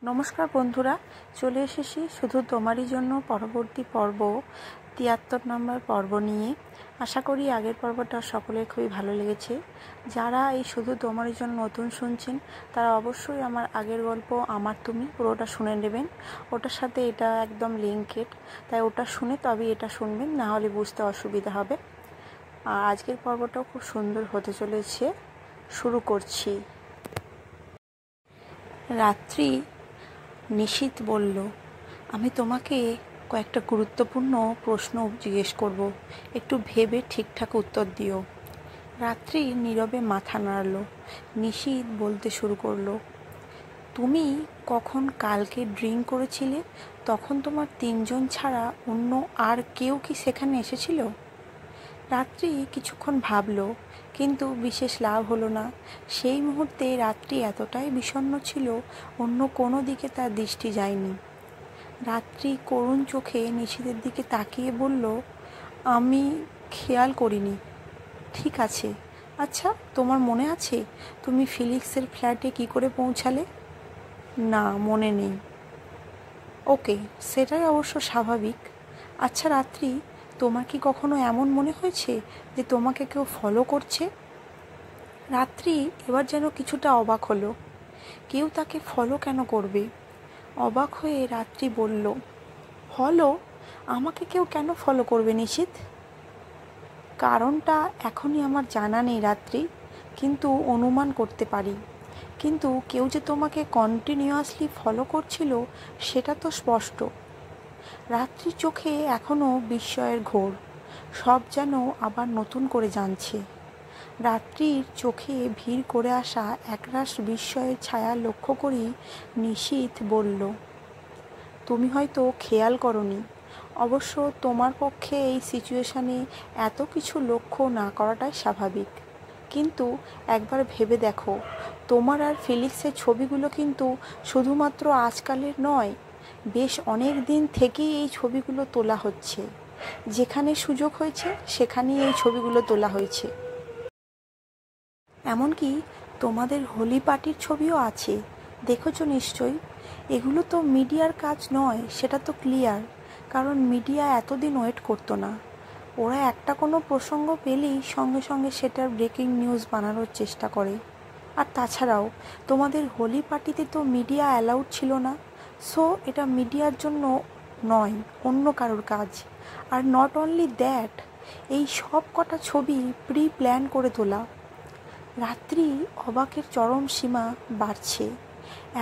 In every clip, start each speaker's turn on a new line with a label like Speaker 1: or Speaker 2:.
Speaker 1: নমস্কার বন্ধুরা, চলে এসেছি শুধু তোমারই জন্য পরবর্তী পর্ব ৭৩ নম্বর পর্ব নিয়ে। আশা করি আগের পর্বটা সকলের খুবই ভালো লেগেছে। যারা এই শুধু তোমারই জন্য নতুন শুনছেন তারা অবশ্যই আমার আগের গল্প আমার তুমি পুরোটা শুনে নেবেন। ওটার সাথে এটা একদম লিঙ্কেড, তাই ওটা শুনে তবে এটা শুনবেন, না হলে বুঝতে অসুবিধা হবে। আর আজকের পর্বটাও খুব সুন্দর হতে চলেছে। শুরু করছি। রাত্রি নিশীথ বলল, আমি তোমাকে কয়েকটা গুরুত্বপূর্ণ প্রশ্ন জিজ্ঞেস করব, একটু ভেবে ঠিকঠাক উত্তর দিও। রাত্রি নীরবে মাথা নাড়ল। নিশীথ বলতে শুরু করলো, তুমি কখন কালকে ড্রিঙ্ক করেছিলে? তখন তোমার ৩ জন ছাড়া অন্য আর কেউ কি সেখানে এসেছিল? রাত্রি কিছুক্ষণ ভাবল, কিন্তু বিশেষ লাভ হলো না। সেই মুহূর্তে রাত্রি এতটাই বিষণ্ণ ছিল, অন্য কোনো দিকে তার দৃষ্টি যায়নি। রাত্রি করুণ চোখে নিশীথের দিকে তাকিয়ে বলল, আমি খেয়াল করিনি। ঠিক আছে, আচ্ছা তোমার মনে আছে তুমি ফিলিক্সের ফ্ল্যাটে কি করে পৌঁছালে? না, মনে নেই। ওকে, সেটাই অবশ্য স্বাভাবিক। আচ্ছা রাত্রি, তোমার কি কখনো এমন মনে হয়েছে যে তোমাকে কেউ ফলো করছে? রাত্রি এবার যেন কিছুটা অবাক হলো। কেউ তাকে ফলো কেন করবে? অবাক হয়ে রাত্রি বলল, ফলো? আমাকে কেউ কেন ফলো করবে নিশীথ? কারণটা এখনই আমার জানা নেই রাত্রি, কিন্তু অনুমান করতে পারি। কিন্তু কেউ যে তোমাকে কন্টিনিউয়াসলি ফলো করছিল সেটা তো স্পষ্ট। রাত্রির চোখে এখনও বিস্ময়ের ঘোর, সব যেন আবার নতুন করে জানছে। রাত্রির চোখে ভিড় করে আসা একরাশ বিস্ময়ের ছায়া লক্ষ্য করি নিশীথ বলল, তুমি হয়তো খেয়াল করনি। অবশ্য তোমার পক্ষে এই সিচুয়েশানে এত কিছু লক্ষ্য না করাটাই স্বাভাবিক। কিন্তু একবার ভেবে দেখো, তোমার আর ফিলিক্সের ছবিগুলো কিন্তু শুধুমাত্র আজকালের নয়, বেশ অনেক দিন থেকেই এই ছবিগুলো তোলা হচ্ছে। যেখানে সুযোগ হয়েছে সেখানেই এই ছবিগুলো তোলা হয়েছে। এমনকি তোমাদের হোলি পার্টির ছবিও আছে, দেখেছো নিশ্চয়ই। এগুলো তো মিডিয়ার কাজ নয়, সেটা তো ক্লিয়ার, কারণ মিডিয়া এতদিন ওয়েট করতো না। ওরা একটা কোনো প্রসঙ্গ পেলেই সঙ্গে সঙ্গে সেটার ব্রেকিং নিউজ বানানোর চেষ্টা করে। আর তাছাড়াও তোমাদের হোলি পার্টিতে তো মিডিয়া অ্যালাউড ছিল না, সো এটা মিডিয়ার জন্য নয়, অন্য কারোর কাজ। আর নট অনলি দ্যাট, এই সব কটা ছবি প্রি প্ল্যান করে তোলা। রাত্রি অবাকের চরম সীমা বাড়ছে।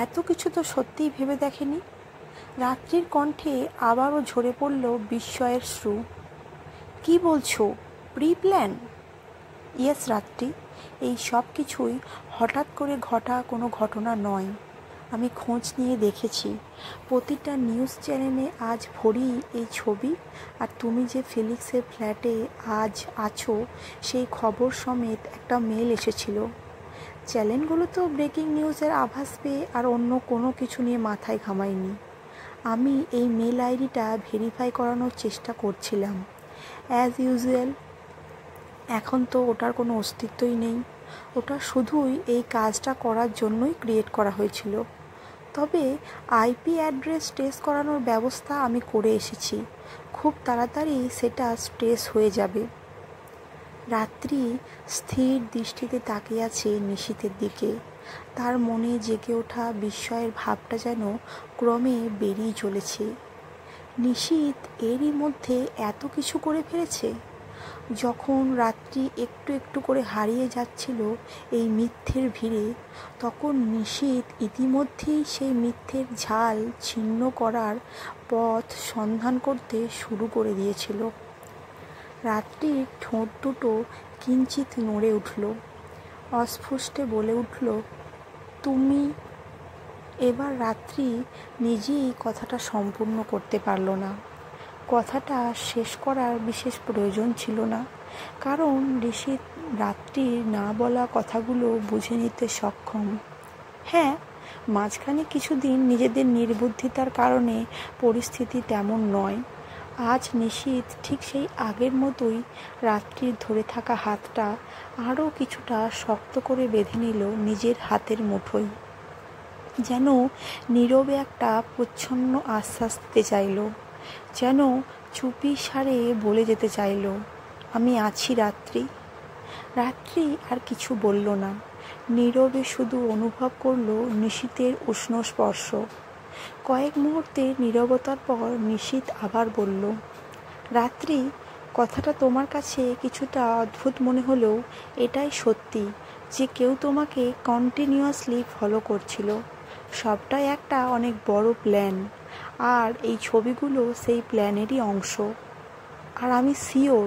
Speaker 1: এত কিছু তো সত্যিই ভেবে দেখেনি। রাত্রির কণ্ঠে আবারও ঝরে পড়ল বিস্ময়ের শ্রু। কি বলছো, প্রি প্ল্যান? ইয়েস রাত্রি, এই সব কিছুই হঠাৎ করে ঘটা কোনো ঘটনা নয়। আমি খোঁজ নিয়ে দেখেছি, প্রতিটা নিউজ চ্যানেলে আজ ভরি এই ছবি, আর তুমি যে ফিলিক্সের ফ্ল্যাটে আজ আছো সেই খবর সমেত একটা মেল এসেছিল। চ্যানেলগুলো তো ব্রেকিং নিউজের আভাস পেয়ে আর অন্য কোনো কিছু নিয়ে মাথায় ঘামায়নি। আমি এই মেল আইডিটা ভেরিফাই করানোর চেষ্টা করছিলাম, অ্যাজ ইউজুয়াল। এখন তো ওটার কোনো অস্তিত্বই নেই। ওটা শুধুই এই কাজটা করার জন্যই ক্রিয়েট করা হয়েছিল। তবে আইপি অ্যাড্রেস ট্রেস করানোর ব্যবস্থা আমি করে এসেছি, খুব তাড়াতাড়ি সেটা ট্রেস হয়ে যাবে। রাত্রি স্থির দৃষ্টিতে তাকিয়ে আছে নিশীথের দিকে। তার মনে জেগে ওঠা বিস্ময়ের ভাবটা যেন ক্রমে বেরিয়ে চলেছে। নিশীথ এরই মধ্যে এত কিছু করে ফেলেছে। যখন রাত্রি একটু একটু করে হারিয়ে যাচ্ছিল এই মিথ্যের ভিড়ে, তখন নিশীথ ইতিমধ্যেই সেই মিথ্যের ঝাল ছিন্ন করার পথ সন্ধান করতে শুরু করে দিয়েছিল। রাত্রির ঠোঁট দুটো কিঞ্চিত নড়ে উঠল, অস্ফুটে বলে উঠল, তুমি। এবার রাত্রি নিজেই কথাটা সম্পূর্ণ করতে পারল না। কথাটা শেষ করার বিশেষ প্রয়োজন ছিল না, কারণ নিশীথ রাত্রির না বলা কথাগুলো বুঝে নিতে সক্ষম। হ্যাঁ, মাঝখানে কিছুদিন নিজেদের নির্বুদ্ধিতার কারণে পরিস্থিতি তেমন নয়। আজ নিশীথ ঠিক সেই আগের মতোই রাত্রির ধরে থাকা হাতটা আরও কিছুটা শক্ত করে বেঁধে নিল নিজের হাতের মুঠোয়। যেন নীরবে একটা প্রচ্ছন্ন আশ্বাস দিতে চাইল, যেন চুপি সারে বলে যেতে চাইল, আমি আছি রাত্রি। রাত্রি আর কিছু বলল না, নীরবে শুধু অনুভব করলো নিশীথের উষ্ণ স্পর্শ। কয়েক মুহূর্তের নীরবতার পর নিশীথ আবার বলল, রাত্রি, কথাটা তোমার কাছে কিছুটা অদ্ভুত মনে হলেও এটাই সত্যি যে কেউ তোমাকে কন্টিনিউয়াসলি ফলো করছিল। সবটাই একটা অনেক বড় প্ল্যান, আর এই ছবিগুলো সেই প্ল্যানেরই অংশ। আর আমি শিওর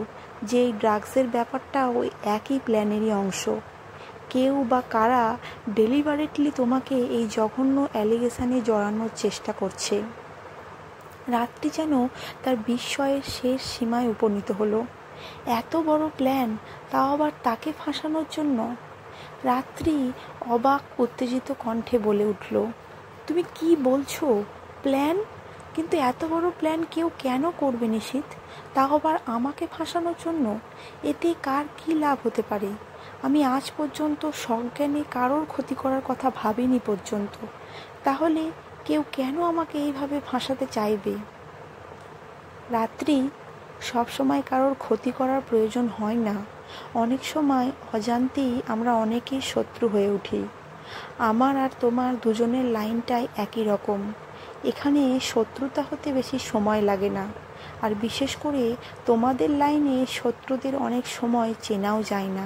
Speaker 1: যে এই ড্রাগসের ব্যাপারটা ওই একই প্ল্যানেরই অংশ। কেউ বা কারা ডেলিবারেটলি তোমাকে এই জঘন্য অ্যালিগেশনে জড়ানোর চেষ্টা করছে। রাত্রি যেন তার বিস্ময়ের শেষ সীমায় উপনীত হলো। এত বড় প্ল্যান, তাও আবার তাকে ফাঁসানোর জন্য। রাত্রি অবাক উত্তেজিত কণ্ঠে বলে উঠল, তুমি কি বলছো? প্ল্যান? কিন্তু এত বড় প্ল্যান কেউ কেন করবে নিশীথ? তাও আবার আমাকে ফাঁসানোর জন্য? এতে কার কি লাভ হতে পারে? আমি আজ পর্যন্ত সজ্ঞানে কারোর ক্ষতি করার কথা ভাবিনি পর্যন্ত। তাহলে কেউ কেন আমাকে এইভাবে ফাঁসাতে চাইবে? রাত্রি, সবসময় কারোর ক্ষতি করার প্রয়োজন হয় না। অনেক সময় অজান্তেই আমরা অনেকেই শত্রু হয়ে উঠি। আমার আর তোমার দুজনের লাইনটাই একই রকম। এখানে শত্রুতা হতে বেশি সময় লাগে না, আর বিশেষ করে তোমাদের লাইনে শত্রুদের অনেক সময় চেনাও যায় না।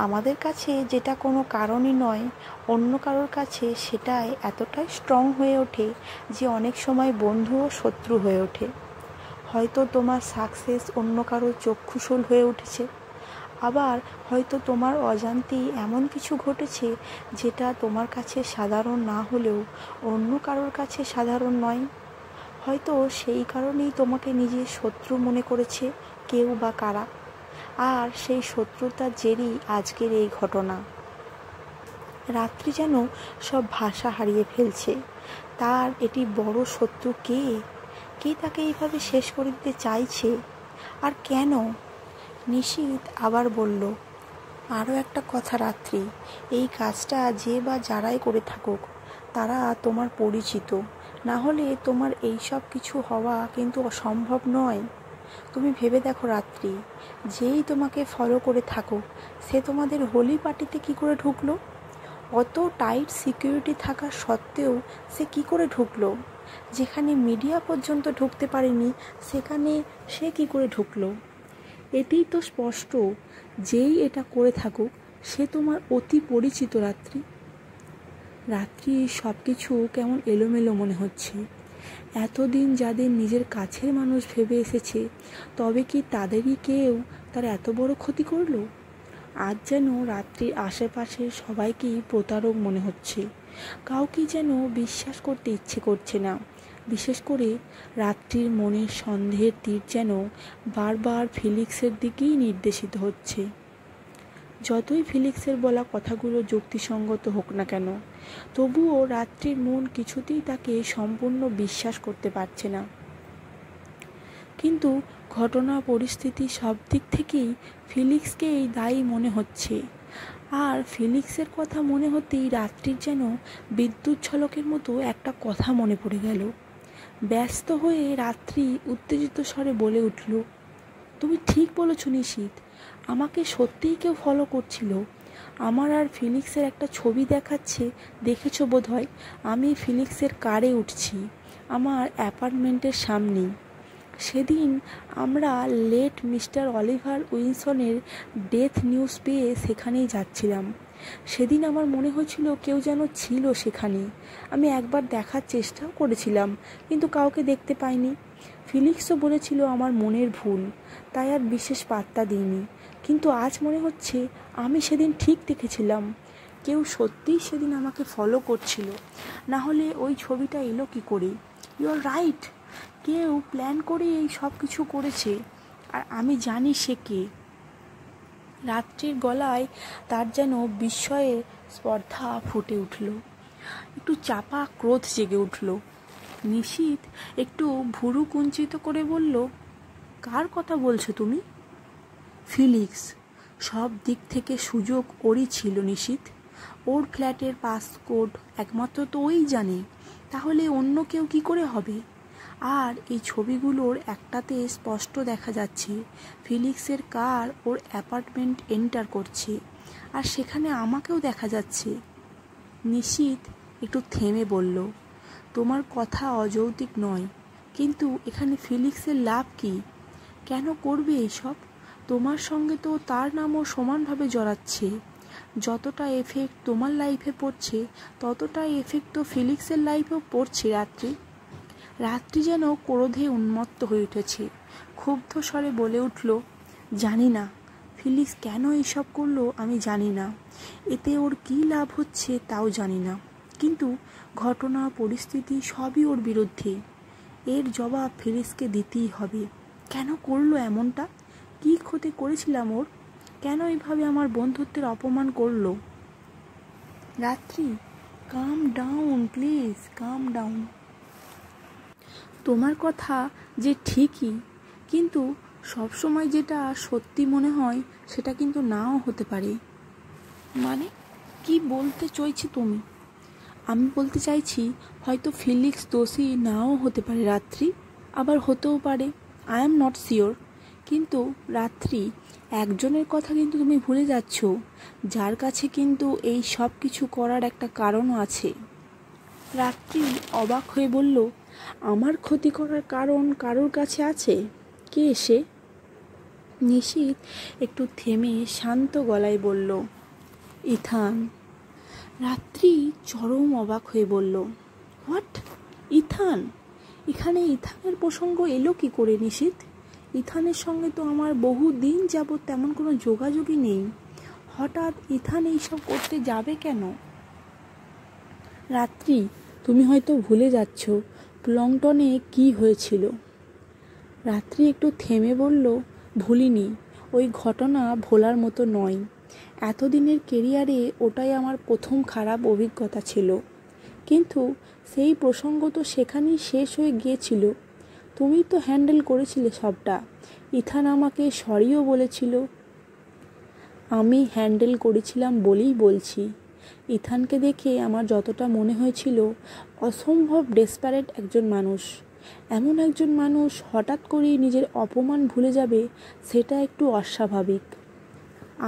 Speaker 1: আমাদের কাছে যেটা কোনো কারণই নয়, অন্য কারোর কাছে সেটাই এতটাই স্ট্রং হয়ে ওঠে যে অনেক সময় বন্ধু ও শত্রু হয়ে ওঠে। হয়তো তোমার সাকসেস অন্য কারোর চক্ষুশূল হয়ে উঠেছে, আবার হয়তো তোমার অজান্তেই এমন কিছু ঘটেছে যেটা তোমার কাছে সাধারণ না হলেও অন্য কারোর কাছে সাধারণ নয়। হয়তো সেই কারণেই তোমাকে নিজের শত্রু মনে করেছে কেউ বা কারা, আর সেই শত্রুতার জেরই আজকের এই ঘটনা। রাত্রি যেন সব ভাষা হারিয়ে ফেলছে। তার এটি বড় শত্রু কে? কে তাকে এইভাবে শেষ করে দিতে চাইছে, আর কেন? নিশীথ আবার বলল, আরও একটা কথা রাত্রি, এই কাজটা যে বা যারাই করে থাকুক তারা তোমার পরিচিত, না হলে তোমার এই সব কিছু হওয়া কিন্তু অসম্ভব নয়। তুমি ভেবে দেখো রাত্রি, যেই তোমাকে ফলো করে থাকুক সে তোমাদের হোলি পার্টিতে কি করে ঢুকলো? অত টাইট সিকিউরিটি থাকা সত্ত্বেও সে কি করে ঢুকলো? যেখানে মিডিয়া পর্যন্ত ঢুকতে পারেনি সেখানে সে কি করে ঢুকলো? এটাই তো স্পষ্ট, যেই এটা করে থাকুক সে তোমার অতি পরিচিত রাত্রি। রাত্রি সব কিছু কেমন এলোমেলো মনে হচ্ছে। এতদিন যাদের নিজের কাছের মানুষ ভেবে এসেছে, তবে কি তাদেরই কেউ তার এত বড় ক্ষতি করলো? আজ যেন রাত্রির আশেপাশে সবাইকেই প্রতারক মনে হচ্ছে। কাউকে যেন বিশ্বাস করতে ইচ্ছে করছে না। বিশেষ করে রাত্রির মনের সন্দেহের তীর যেন বারবার ফিলিক্সের দিকেই নির্দেশিত হচ্ছে। যতই ফিলিক্সের বলা কথাগুলো যুক্তিসঙ্গত হোক না কেন, তবুও রাত্রির মন কিছুতেই তাকে সম্পূর্ণ বিশ্বাস করতে পারছে না। কিন্তু ঘটনা পরিস্থিতি সব দিক থেকেই ফিলিক্সকেই দায়ী মনে হচ্ছে। আর ফিলিক্সের কথা মনে হতেই রাত্রির যেন বিদ্যুৎ ঝলকের মতো একটা কথা মনে পড়ে গেল। ব্যস্ত হয়ে রাত্রি উত্তেজিত স্বরে বলে উঠল, তুমি ঠিক বলেছ নিশীথ, আমাকে সত্যিই কেউ ফলো করছিল। আমার আর ফিলিক্সের একটা ছবি দেখাচ্ছে, দেখেছো বোধহয়। আমি ফিলিক্সের কারে উঠছি আমার অ্যাপার্টমেন্টের সামনেই। সেদিন আমরা লেট মিস্টার অলিভার উইলসনের ডেথ নিউজ পেয়ে সেখানেই যাচ্ছিলাম। সেদিন আমার মনে হয়েছিল কেউ যেন ছিল সেখানে। আমি একবার দেখার চেষ্টাও করেছিলাম, কিন্তু কাউকে দেখতে পাইনি। ফিলিক্সও বলেছিল আমার মনের ভুল, তাই আর বিশেষ পাত্তা দিইনি। কিন্তু আজ মনে হচ্ছে আমি সেদিন ঠিক দেখেছিলাম। কেউ সত্যিই সেদিন আমাকে ফলো করছিল, না হলে ওই ছবিটা এলো কি করে? ইউ আর রাইট, কেউ প্ল্যান করে এই সব কিছু করেছে, আর আমি জানি সে কে। রাত্রির গলায় তার যেন বিস্ময়ে স্পর্ধা ফুটে উঠল, একটু চাপা ক্রোধ জেগে উঠল। নিশীথ একটু ভুরু কুঞ্চিত করে বলল, কার কথা বলছো তুমি? ফিলিক্স। সব দিক থেকে সুযোগ ওরই ছিল নিশীথ। ও ওর ফ্ল্যাটের পাসকোড একমাত্র তো ওই জানে, তাহলে অন্য কেউ কি করে হবে? আর এই ছবিগুলোর একটাতে স্পষ্ট দেখা যাচ্ছে ফিলিক্সের কার ওর অ্যাপার্টমেন্ট এন্টার করছে, আর সেখানে আমাকেও দেখা যাচ্ছে। নিশীথ একটু থেমে বলল, তোমার কথা অযৌক্তিক নয়, কিন্তু এখানে ফিলিক্সের লাভ কি? কেন করবে এইসব? তোমার সঙ্গে তো তার নামও সমানভাবে জড়াচ্ছে। যতটা এফেক্ট তোমার লাইফে পড়ছে ততটাই এফেক্ট তো ফিলিক্সের লাইফেও পড়ছে। রাত্রি যেন ক্রোধে উন্মত্ত হয়ে উঠেছে। ক্ষুব্ধ স্বরে বলে উঠল, জানি না ফিলিক্স কেন এইসব করলো, আমি জানি না, এতে ওর কী লাভ হচ্ছে তাও জানি না, কিন্তু ঘটনা পরিস্থিতি সবই ওর বিরুদ্ধে। এর জবাব ফিলিক্সকে দিতেই হবে। কেন করলো এমনটা? কী ক্ষতি করেছিলাম ওর? কেন এইভাবে আমার বন্ধুত্বের অপমান করলো? রাত্রি, কাম ডাউন প্লিজ, কাম ডাউন। তোমার কথা যে ঠিকই, কিন্তু সবসময় যেটা সত্যি মনে হয় সেটা কিন্তু নাও হতে পারে। মানে কি বলতে চাইছি তুমি? আমি বলতে চাইছি হয়তো ফিলিক্স দোষী নাও হতে পারে রাত্রি, আবার হতেও পারে, আই এম নট শিওর। কিন্তু রাত্রি, একজনের কথা কিন্তু তুমি ভুলে যাচ্ছ, যার কাছে কিন্তু এই সব কিছু করার একটা কারণও আছে। রাত্রি অবাক হয়ে বলল, আমার ক্ষতি করার কারণ কারোর কাছে আছে? কে সে? নিশীথ একটু থেমে শান্ত গলায় বলল, ইথান। রাত্রি চরম অবাক হয়ে বলল, হোয়াট? ইথান? এখানে ইথানের প্রসঙ্গ এলো কি করে নিশীথ? ইথানের সঙ্গে তো আমার বহু দিন যাবৎ তেমন কোনো যোগাযোগই নেই। হঠাৎ ইথান এইসব করতে যাবে কেন? রাত্রি, তুমি হয়তো ভুলে যাচ্ছ প্লংটনে কি হয়েছিল। রাত্রি একটু থেমে বলল, ভুলিনি, ওই ঘটনা ভোলার মতো নয়। এতদিনের কেরিয়ারে ওটাই আমার প্রথম খারাপ অভিজ্ঞতা ছিল, কিন্তু সেই প্রসঙ্গ তো সেখানেই শেষ হয়ে গিয়েছিল। তুমি তো হ্যান্ডেল করেছিলে সবটা। ইথান আমাকে সরিও বলেছিল। আমি হ্যান্ডেল করেছিলাম বলেই বলছি। ইথানকে দেখে আমার যতটা মনে হয়েছিল, অসম্ভব ডেসপারেট একজন মানুষ। এমন একজন মানুষ হঠাৎ করেই নিজের অপমান ভুলে যাবে, সেটা একটু অস্বাভাবিক।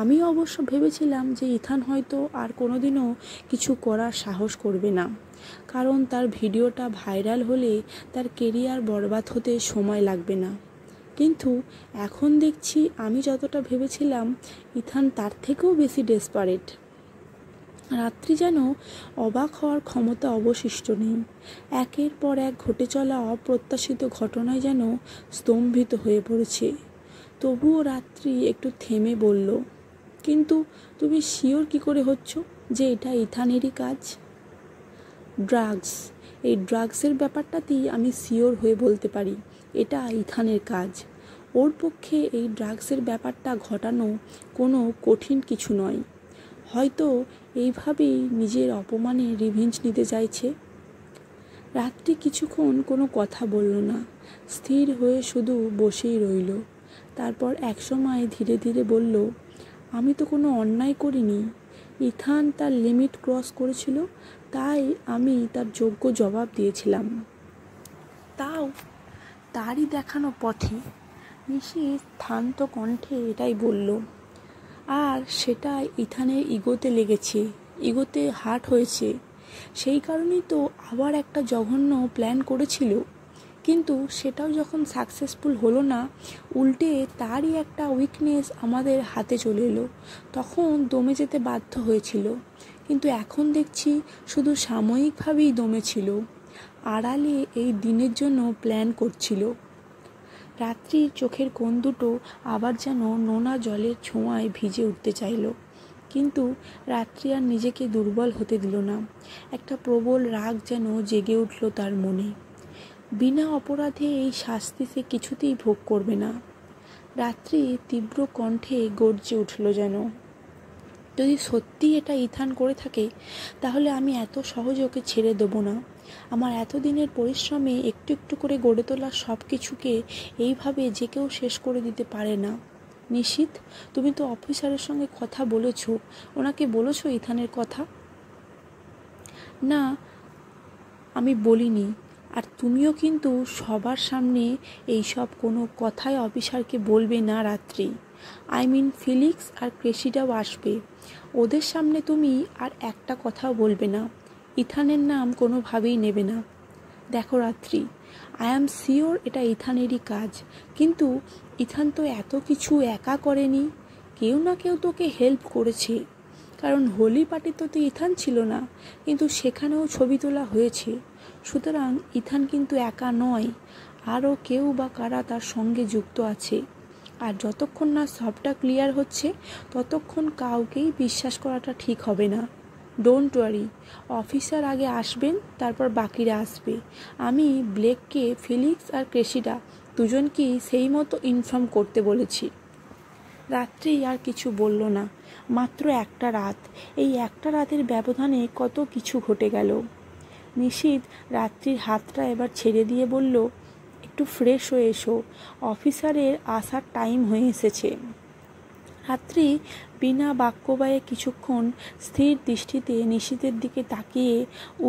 Speaker 1: আমি অবশ্য ভেবেছিলাম যে ইথান হয়তো আর কোনোদিনও কিছু করার সাহস করবে না, কারণ তার ভিডিওটা ভাইরাল হলে তার কেরিয়ার বরবাদ হতে সময় লাগবে না। কিন্তু এখন দেখছি আমি যতটা ভেবেছিলাম ইথান তার থেকেও বেশি ডেসপারেট। রাত্রি যেন অবাক হওয়ার ক্ষমতা অবশিষ্ট নেই। একের পর এক ঘটে চলা অপ্রত্যাশিত ঘটনায় যেন স্তম্ভিত হয়ে পড়েছে। তবুও রাত্রি একটু থেমে বলল, কিন্তু তুমি শিওর কি করে হচ্ছ যে এটা ইথানেরই কাজ? ড্রাগস, এই ড্রাগসের ব্যাপারটাতেই আমি শিওর হয়ে বলতে পারি এটা ইথানের কাজ। ওর পক্ষে এই ড্রাগসের ব্যাপারটা ঘটানো কোনো কঠিন কিছু নয়। হয়তো এইভাবেই নিজের অপমানে রিভেঞ্জ নিতে চাইছে। রাত্রি কিছুক্ষণ কোনো কথা বলল না, স্থির হয়ে শুধু বসেই রইল। তারপর একসময় ধীরে ধীরে বলল, আমি তো কোনো অন্যায় করিনি। ইথান তার লিমিট ক্রস করেছিল, তাই আমি তার যোগ্য জবাব দিয়েছিলাম। তাও তারই দেখানো পথে। নিশীথ শান্ত কণ্ঠে এটাই বলল। আর সেটা ইথানের ইগোতে লেগেছে, ইগোতে হার্ট হয়েছে। সেই কারণেই তো আবার একটা জঘন্য প্ল্যান করেছিল, কিন্তু সেটাও যখন সাকসেসফুল হলো না, উল্টে তারই একটা উইকনেস আমাদের হাতে চলে এলো, তখন দমে যেতে বাধ্য হয়েছিল। কিন্তু এখন দেখছি শুধু সাময়িকভাবেই দমেছিল, আড়ালে এই দিনের জন্য প্ল্যান করছিল। রাত্রির চোখের কোণ দুটো আবার যেন নোনা জলের ছোঁয়ায় ভিজে উঠতে চাইল, কিন্তু রাত্রি আর নিজেকে দুর্বল হতে দিল না। একটা প্রবল রাগ যেন জেগে উঠল তার মনে। বিনা অপরাধে এই শাস্তি সে কিছুতেই ভোগ করবে না। রাত্রি তীব্র কণ্ঠে গর্জে উঠল যেন, যদি সত্যি এটা ইথান করে থাকে, তাহলে আমি এত সহজে ওকে ছেড়ে দেবো না। আমার এতদিনের পরিশ্রমে একটু একটু করে গড়ে তোলা সব কিছুকে এইভাবে যে কেউ শেষ করে দিতে পারে না। নিশীথ, তুমি তো অফিসারের সঙ্গে কথা বলেছো, ওনাকে বলেছো ইথানের কথা? না, আমি বলিনি। আর তুমিও কিন্তু সবার সামনে এইসব কোনো কথাই অফিসারকে বলবে না রাত্রি। ফিলিক্স আর ক্রেসিডাও আসবে, ওদের সামনে তুমি আর একটা কথাও বলবে না, ইথানের নাম কোনোভাবেই নেবে না। দেখো রাত্রি, আই অ্যাম শিওর এটা ইথানেরই কাজ, কিন্তু ইথান তো এত কিছু একা করেনি, কেউ না কেউ তোকে হেল্প করেছে। কারণ হোলি পার্টিতে তো ইথান ছিল না, কিন্তু সেখানেও ছবি তোলা হয়েছে। সুতরাং ইথান কিন্তু একা নয়, আরও কেউ বা কারা তার সঙ্গে যুক্ত আছে। আর যতক্ষণ না সবটা ক্লিয়ার হচ্ছে ততক্ষণ কাউকেই বিশ্বাস করাটা ঠিক হবে না। ডোন্ট ওয়ারি, অফিসার আগে আসবেন, তারপর বাকিরা আসবে। আমি ব্লেককে, ফিলিক্স আর ক্রেসিডা দুজনকেই সেই মতো ইনফর্ম করতে বলেছি। রাত্রি আর কিছু বলল না। মাত্র একটা রাত, এই একটা রাতের ব্যবধানে কত কিছু ঘটে গেল। নিশীথ রাত্রির হাতটা এবার ছেড়ে দিয়ে বলল, একটু ফ্রেশ হয়ে এসো, অফিসারের আসার টাইম হয়ে এসেছে। রাত্রি বিনা বাক্যবায়ে কিছুক্ষণ স্থির দৃষ্টিতে নিশীথের দিকে তাকিয়ে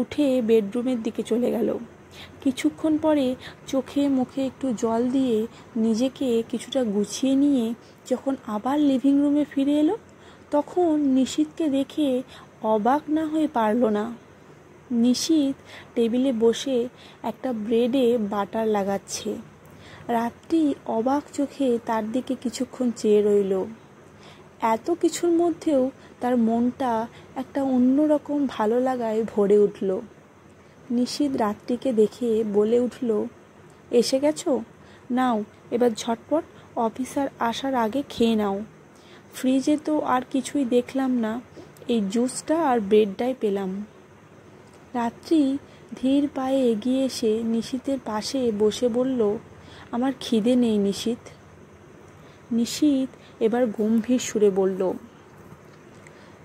Speaker 1: উঠে বেডরুমের দিকে চলে গেল। কিছুক্ষণ পরে চোখে মুখে একটু জল দিয়ে নিজেকে কিছুটা গুছিয়ে নিয়ে যখন আবার লিভিং রুমে ফিরে এলো, তখন নিশীথকে দেখে অবাক না হয়ে পারল না। নিশীথ টেবিলে বসে একটা ব্রেডে বাটার লাগাচ্ছে। রাত্রি অবাক চোখে তার দিকে কিছুক্ষণ চেয়ে রইল। এত কিছুর মধ্যেও তার মনটা একটা অন্যরকম ভালো লাগায় ভরে উঠল। নিশীথ রাত্রিকে দেখে বলে উঠল, এসে গেছো? নাও এবার ঝটপট অফিসার আসার আগে খেয়ে নাও। ফ্রিজে তো আর কিছুই দেখলাম না, এই জুসটা আর ব্রেডটাই পেলাম। রাত্রি ধীর পায়ে এগিয়ে এসে নিশীথের পাশে বসে বলল, আমার খিদে নেই নিশীথ। নিশীথ এবার গম্ভীর সুরে বলল,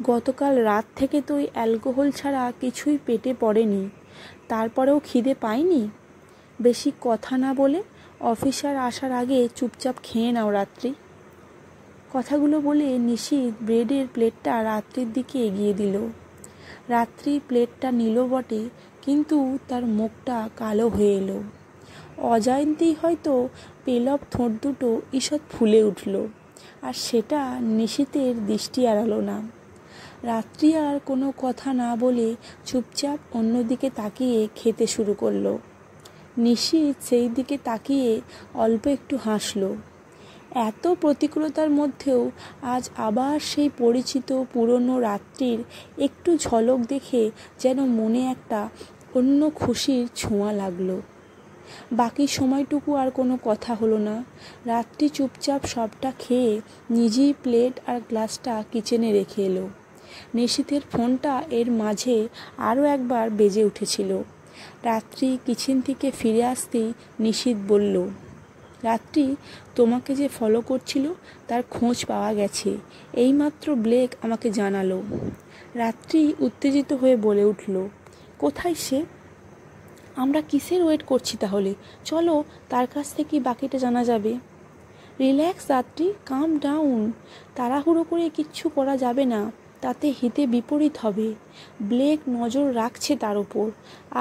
Speaker 1: গতকাল রাত থেকে তো অ্যালকোহল ছাড়া কিছুই পেটে পড়েনি, তারপরেও খিদে পাইনি? বেশি কথা না বলে অফিসার আসার আগে চুপচাপ খেয়ে নাও রাত্রি। কথাগুলো বলে নিশীথ ব্রেডের প্লেটটা রাত্রির দিকে এগিয়ে দিল। রাত্রি প্লেটটা নিল বটে, কিন্তু তার মুখটা কালো হয়ে এলো। অজান্তেই হয়তো পেলব ঠোঁট দুটো ঈষৎ ফুলে উঠল, আর সেটা নিশীথের দৃষ্টি এড়ালো না। রাত্রি আর কোনো কথা না বলে চুপচাপ অন্যদিকে তাকিয়ে খেতে শুরু করলো। নিশীথ সেই দিকে তাকিয়ে অল্প একটু হাসল। এত প্রতিকূলতার মধ্যেও আজ আবার সেই পরিচিত পুরনো রাত্রির একটু ঝলক দেখে যেন মনে একটা অন্য খুশির ছোঁয়া লাগলো। বাকি সময়টুকু আর কোনো কথা হলো না। রাত্রি চুপচাপ সবটা খেয়ে নিজেই প্লেট আর গ্লাসটা কিচেনে রেখে এলো। নিশীথের ফোনটা এর মাঝে আরও একবার বেজে উঠেছিল। রাত্রি কিচেন থেকে ফিরে আসতেই নিশীথ বলল, রাত্রি, তোমাকে যে ফলো করছিল তার খোঁজ পাওয়া গেছে, এইমাত্র ব্লেক আমাকে জানালো। রাত্রি উত্তেজিত হয়ে বলে উঠল, কোথায় সে? আমরা কিসের ওয়েট করছি তাহলে? চলো, তার কাছ থেকে বাকিটা জানা যাবে। রিল্যাক্স রাত্রি, কাম ডাউন। তাড়াহুড়ো করে কিচ্ছু করা যাবে না, তাতে হিতে বিপরীত হবে। ব্লেক নজর রাখছে তার ওপর।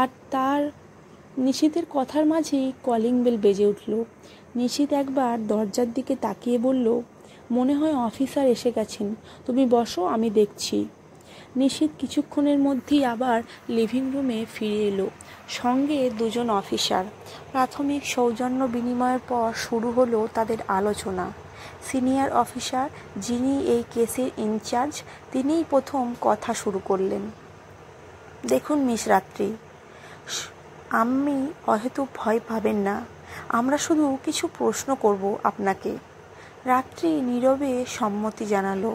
Speaker 1: আর তার নিশীথের কথার মাঝেই কলিং বেল বেজে উঠল। নিশীথ একবার দরজার দিকে তাকিয়ে বলল, মনে হয় অফিসার এসে গেছেন, তুমি বসো, আমি দেখছি। নিশীথ কিছুক্ষণের মধ্যেই আবার লিভিং রুমে ফিরে এলো, সঙ্গে দুজন অফিসার। প্রাথমিক সৌজন্য বিনিময়ের পর শুরু হলো তাদের আলোচনা। সিনিয়র অফিসার, যিনি এই কেসের ইনচার্জ, তিনিই প্রথম কথা শুরু করলেন। দেখুন মিস রাত্রি, আপনি অহেতুক ভয় পাবেন না, আমরা শুধু কিছু প্রশ্ন করব আপনাকে। রাত্রি নীরবে সম্মতি জানালো।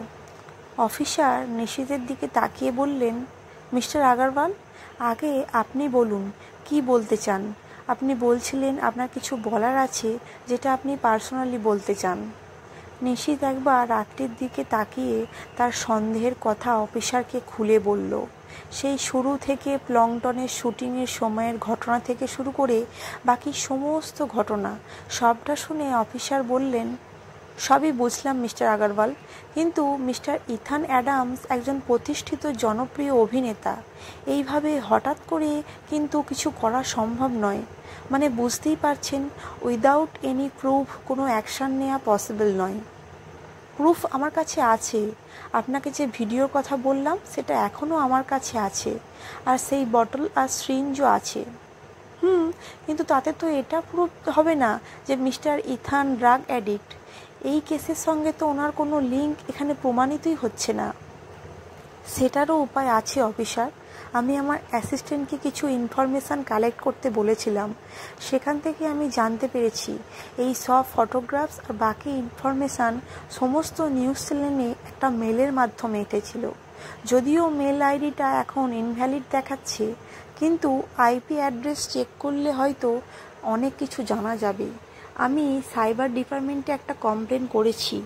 Speaker 1: অফিসার নিশীথের দিকে তাকিয়ে বললেন, মিস্টার আগারওয়াল, আগে আপনি বলুন, কি বলতে চান? আপনি বলছিলেন আপনার কিছু বলার আছে, যেটা আপনি পার্সোনালি বলতে চান। নিশীথ একবার রাত্রির দিকে তাকিয়ে তার সন্দেহের কথা অফিসারকে খুলে বলল। সেই শুরু থেকে প্লংটনের শুটিংয়ের সময়ের ঘটনা থেকে শুরু করে বাকি সমস্ত ঘটনা, সবটা শুনে অফিসার বললেন, সবই বুঝলাম মিস্টার আগারওয়াল, কিন্তু মিস্টার ইথান অ্যাডামস একজন প্রতিষ্ঠিত জনপ্রিয় অভিনেতা। এইভাবে হঠাৎ করে কিন্তু কিছু করা সম্ভব নয়। মানে বুঝতেই পারছেন, উইদাউট এনি প্রুফ কোনো অ্যাকশান নেওয়া পসিবল নয়। প্রুফ আমার কাছে আছে। আপনাকে যে ভিডিওর কথা বললাম সেটা এখনও আমার কাছে আছে, আর সেই বটল আর সিরিঞ্জও আছে। কিন্তু তাতে তো এটা প্রুফ হবে না যে মিস্টার ইথান ড্রাগ অ্যাডিক্ট। এই কেসের সঙ্গে তো ওনার কোনো লিঙ্ক এখানে প্রমাণিতই হচ্ছে না। সেটারও উপায় আছে অফিসার। আমি আমার অ্যাসিস্ট্যান্টকে কিছু ইনফরমেশান কালেক্ট করতে বলেছিলাম। সেখান থেকে আমি জানতে পেরেছি এই সব ফটোগ্রাফস আর বাকি ইনফরমেশান সমস্ত নিউজ চ্যানেলে একটা মেলের মাধ্যমে এসেছিল। যদিও মেল আইডিটা এখন ইনভ্যালিড দেখাচ্ছে, কিন্তু আইপি অ্যাড্রেস চেক করলে হয়তো অনেক কিছু জানা যাবে। আমি সাইবার ডিপার্টমেন্টে একটা কমপ্লেন করেছি।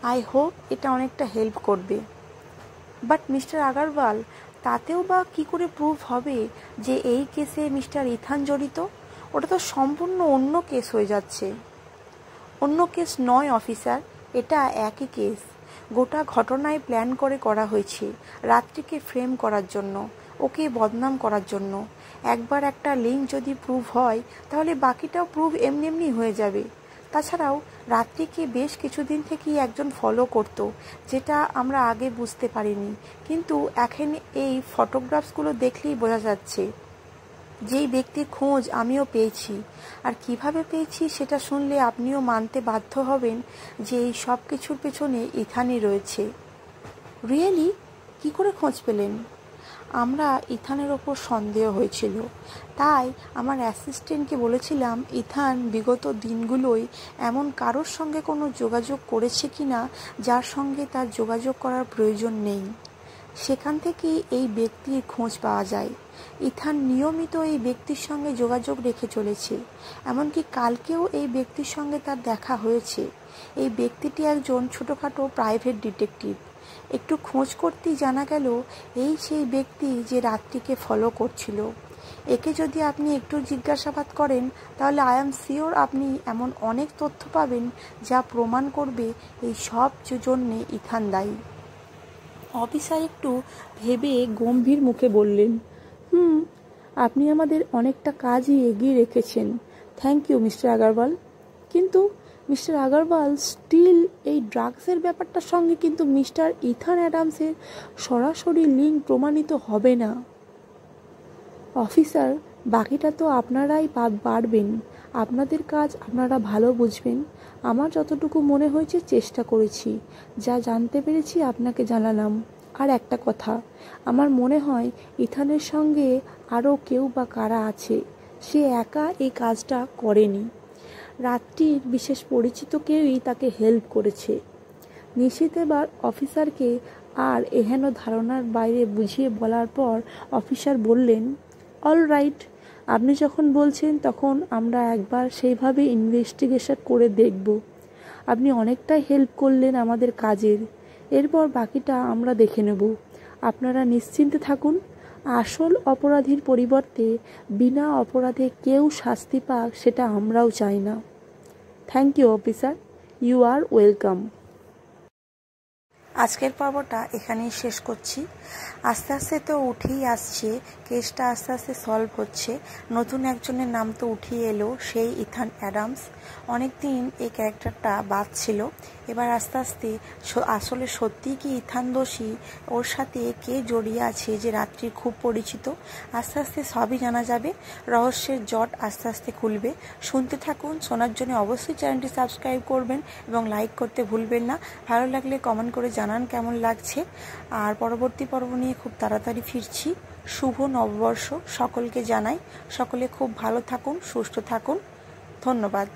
Speaker 1: আই হোপ এটা অনেকটা হেল্প করবে। বাট মিস্টার আগারওয়াল, তাতেও বা কী করে প্রুফ হবে যে এই কেসে মিস্টার ইথান জড়িত? ওটা তো সম্পূর্ণ অন্য কেস হয়ে যাচ্ছে। অন্য কেস নয় অফিসার, এটা একই কেস। গোটা ঘটনায় প্ল্যান করে করা হয়েছে রাত্রিকে ফ্রেম করার জন্য, ওকে বদনাম করার জন্য। একবার একটা লিঙ্ক যদি প্রুভ হয় তাহলে বাকিটাও প্রুভ এমনি এমনি হয়ে যাবে। তাছাড়াও রাত্রিকে বেশ কিছুদিন থেকেই একজন ফলো করতো, যেটা আমরা আগে বুঝতে পারিনি, কিন্তু এখন এই ফটোগ্রাফসগুলো দেখলেই বোঝা যাচ্ছে। যেই ব্যক্তির খোঁজ আমিও পেয়েছি, আর কিভাবে পেয়েছি সেটা শুনলে আপনিও মানতে বাধ্য হবেন যে এই সব কিছুর পেছনে ইথানই রয়েছে। রিয়েলি? কী করে খোঁজ পেলেন? আমরা ইথানের ওপর সন্দেহ হয়েছিল, তাই আমার অ্যাসিস্ট্যান্টকে বলেছিলাম ইথান বিগত দিনগুলোয় এমন কারোর সঙ্গে কোনো যোগাযোগ করেছে কি না যার সঙ্গে তার যোগাযোগ করার প্রয়োজন নেই। সেখান থেকেই এই ব্যক্তির খোঁজ পাওয়া যায়। ইথান নিয়মিত এই ব্যক্তির সঙ্গে যোগাযোগ রেখে চলেছে, এমনকি কালকেও এই ব্যক্তির সঙ্গে তার দেখা হয়েছে। এই ব্যক্তিটি একজন ছোটোখাটো প্রাইভেট ডিটেকটিভ। একটু খোঁজ করতেই জানা গেল এই সেই ব্যক্তি যে রাত্রিকে ফলো করছিল। একে যদি আপনি একটু জিজ্ঞাসাবাদ করেন তাহলে আই এম শিওর আপনি এমন অনেক তথ্য পাবেন যা প্রমাণ করবে এই সব জন্যে ইথান দায়ী। অফিসার একটু ভেবে গম্ভীর মুখে বললেন, আপনি আমাদের অনেকটা কাজই এগিয়ে রেখেছেন। Thank you mister Agarwal. কিন্তু মিস্টার আগারওয়াল, স্টিল এই ড্রাগসের ব্যাপারটার সঙ্গে কিন্তু মিস্টার ইথান অ্যাডামসের সরাসরি লিঙ্ক প্রমাণিত হবে না। অফিসার, বাকিটা তো আপনারাই পারবেন। আপনাদের কাজ আপনারা ভালো বুঝবেন। আমার যতটুকু মনে হয়েছে চেষ্টা করেছি, যা জানতে পেরেছি আপনাকে জানালাম। আর একটা কথা, আমার মনে হয় ইথানের সঙ্গে আরও কেউ বা কারা আছে। সে একা এই কাজটা করেনি, রাত্রির বিশেষ পরিচিত কেউই তাকে হেল্প করেছে। নিশ্চিত এবার অফিসারকে আর এহেন ধারণার বাইরে বুঝিয়ে বলার পর অফিসার বললেন, অল রাইট, আপনি যখন বলছেন তখন আমরা একবার সেইভাবে ইনভেস্টিগেশন করে দেখব। আপনি অনেকটাই হেল্প করলেন আমাদের কাজের। এরপর বাকিটা আমরা দেখে নেব। আপনারা নিশ্চিন্তে থাকুন। আসল অপরাধীর পরিবর্তে বিনা অপরাধে কেউ শাস্তি পাক সেটা আমরাও চাই না। Thank you officer, you are welcome. আজকের পর্বটা এখানেই শেষ করছি। আস্তে আস্তে তো উঠেই আসছে, কেসটা আস্তে আস্তে সলভ হচ্ছে। নতুন একজনের নাম তো উঠিয়ে এলো, সেই ইথান অ্যাডামস। অনেক দিন এই ক্যারেক্টারটা বাদ ছিল, এবার আস্তে আস্তে আসলে সত্যিই কি ইথান দোষী, ওর সাথে কে জড়িয়ে আছে যে রাত্রির খুব পরিচিত, আস্তে আস্তে সবই জানা যাবে। রহস্যের জট আস্তে আস্তে খুলবে। শুনতে থাকুন। শোনার জন্য অবশ্যই চ্যানেলটি সাবস্ক্রাইব করবেন এবং লাইক করতে ভুলবেন না। ভালো লাগলে কমেন্ট করে জানান কেমন লাগছে। আর পরবর্তী পর্ব নিয়ে খুব তাড়াতাড়ি ফিরছি। শুভ নববর্ষ সকলকে জানাই। সকলে খুব ভালো থাকুন, সুস্থ থাকুন। ধন্যবাদ।